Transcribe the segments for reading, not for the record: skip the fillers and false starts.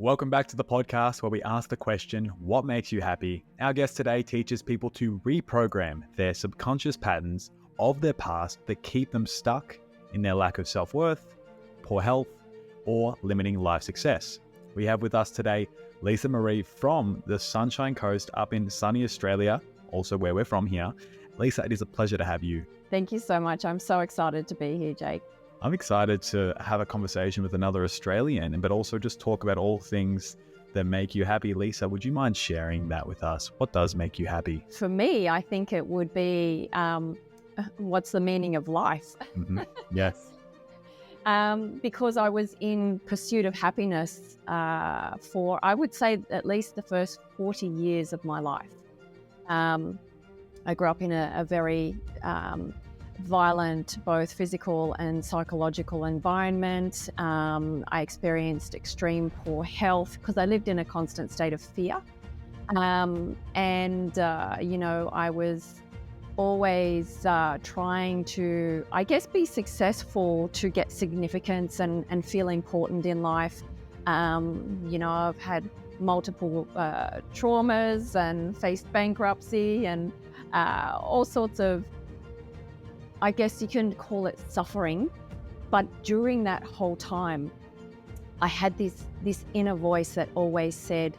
Welcome back to the podcast where we ask the question, what makes you happy? Our guest today teaches people to reprogram their subconscious patterns of their past that keep them stuck in their lack of self-worth, poor health, or limiting life success. We have with us today Lisa Marree from the Sunshine Coast up in sunny Australia, also where we're from here. Lisa, it is a pleasure to have you. Thank you so much. I'm so excited to be here, Jake. I'm excited to have a conversation with another Australian, but also just talk about all things that make you happy. Lisa, would you mind sharing that with us? What does make you happy? For me, I think it would be what's the meaning of life? Mm-hmm. Yes. Because I was in pursuit of happiness for, I would say, at least the first 40 years of my life. I grew up in a very violent, both physical and psychological environment. I experienced extreme poor health because I lived in a constant state of fear. I was always trying to, I guess, be successful to get significance and feel important in life. I've had multiple traumas and faced bankruptcy and all sorts of, I guess you can call it suffering. But during that whole time, I had this inner voice that always said,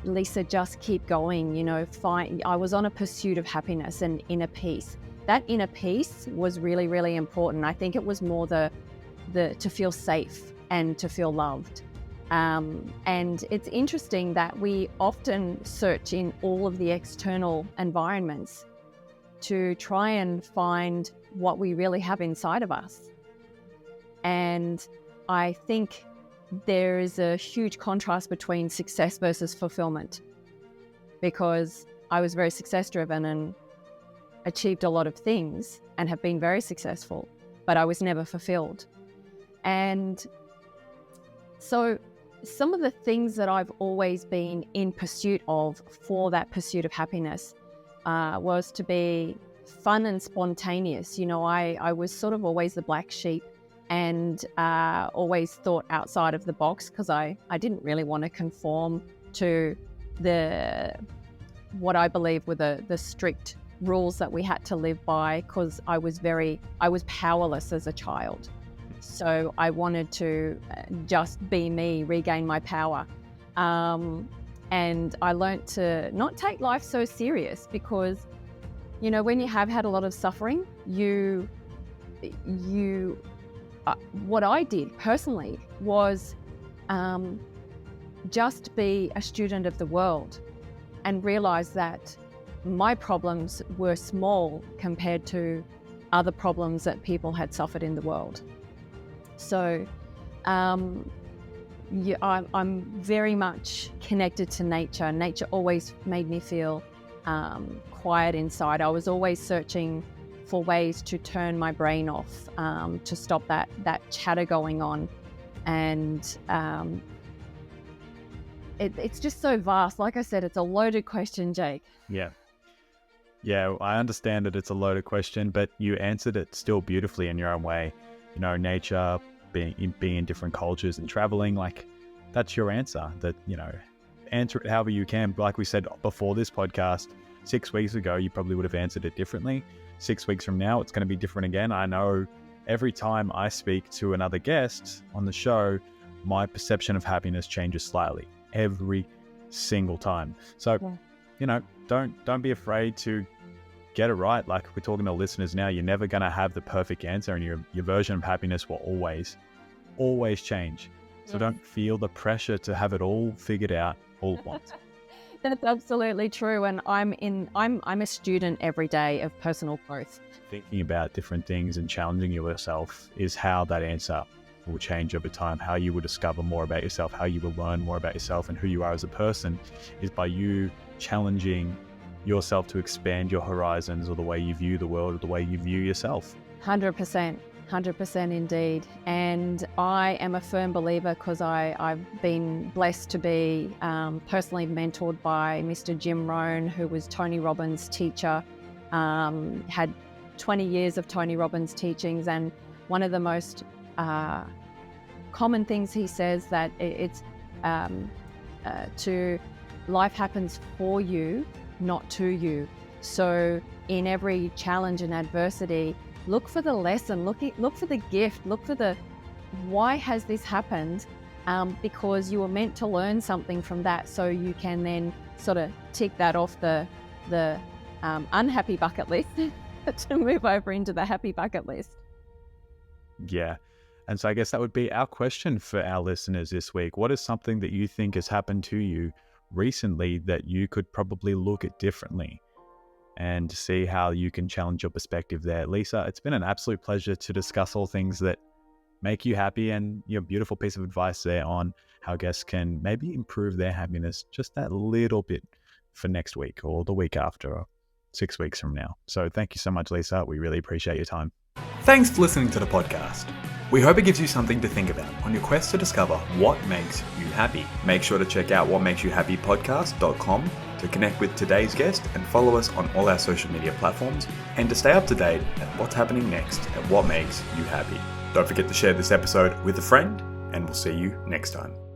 Lisa, just keep going, I was on a pursuit of happiness and inner peace. That inner peace was really, really important. I think it was more the to feel safe and to feel loved. And it's interesting that we often search in all of the external environments to try and find what we really have inside of us. And I think there is a huge contrast between success versus fulfillment, because I was very success driven and achieved a lot of things and have been very successful, but I was never fulfilled. And so some of the things that I've always been in pursuit of for that pursuit of happiness was to be fun and spontaneous. I was sort of always the black sheep and always thought outside of the box because I didn't really want to conform to what I believe were the strict rules that we had to live by, because I was powerless as a child. So I wanted to just be me, regain my power. And I learned to not take life so serious because, when you have had a lot of suffering, what I did personally was just be a student of the world and realize that my problems were small compared to other problems that people had suffered in the world. So I'm very much connected to nature. Nature always made me feel quiet inside. I was always searching for ways to turn my brain off, to stop that chatter going on. And it's just so vast. Like I said, it's a loaded question, Jake. Yeah, I understand that it's a loaded question, but you answered it still beautifully in your own way. Nature, being in different cultures and traveling, like that's your answer. That, answer it however you can. Like we said before this podcast, 6 weeks ago, you probably would have answered it differently. 6 weeks from now, it's going to be different again. I know every time I speak to another guest on the show, my perception of happiness changes slightly every single time. So, don't be afraid to get it right. Like we're talking to listeners now, you're never going to have the perfect answer, and your version of happiness will always change. So Don't feel the pressure to have it all figured out all at once. That's absolutely true. And I'm a student every day of personal growth. Thinking about different things and challenging yourself is how that answer will change over time. How you will discover more about yourself, how you will learn more about yourself and who you are as a person, is by you challenging yourself to expand your horizons, or the way you view the world, or the way you view yourself. 100% indeed. And I am a firm believer, because I've been blessed to be personally mentored by Mr. Jim Rohn, who was Tony Robbins' teacher, had 20 years of Tony Robbins' teachings. And one of the most common things he says, that it's to life happens for you, not to you. So in every challenge and adversity, look for the lesson, look for the gift, look for the why has this happened, because you were meant to learn something from that, so you can then sort of tick that off the unhappy bucket list to move over into the happy bucket list. Yeah. And so I guess that would be our question for our listeners this week. What is something that you think has happened to you recently that you could probably look at differently and see how you can challenge your perspective there? Lisa, it's been an absolute pleasure to discuss all things that make you happy, and your beautiful piece of advice there on how guests can maybe improve their happiness just that little bit for next week or the week after or 6 weeks from now. So thank you so much, Lisa. We really appreciate your time. Thanks for listening to the podcast. We hope it gives you something to think about on your quest to discover what makes you happy. Make sure to check out whatmakesyyouhappypodcast.com to connect with today's guest and follow us on all our social media platforms, and to stay up to date at what's happening next at What Makes You Happy. Don't forget to share this episode with a friend, and we'll see you next time.